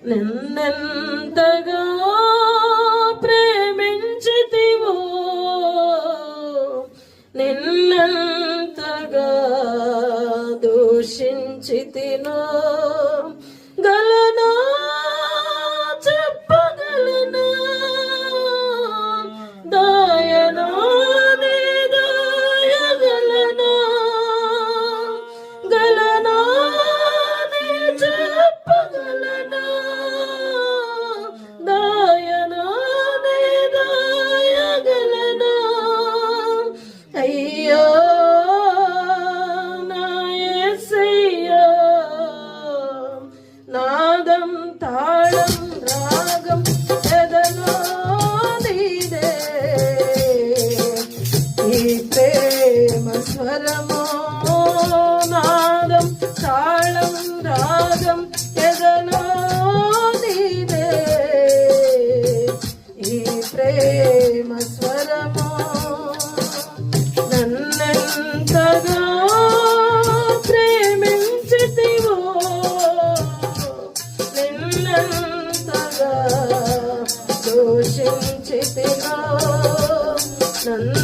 నిన్నెంతగా ప్రేమించితివో, నిన్నంతగా దూషించితినో గలనా, చెప్పగలనా దాయనా నీ దాయగలనా, గలనా నీ చెప్పగలనా దాయనా నీ దాయగలనా. అయ్యో నా యేసయ్యా, నాదం తాళం రాగం ఎదలో నీదే, ఈ ప్రేమ స్వరమో నాదం తాళం రాగం ఎదలో నీదే, ఈ ప్రేమ స్వరమో నన్నెంతగా ప్రేమించితివో, నిన్నంతగా దూషించితినో నన్ను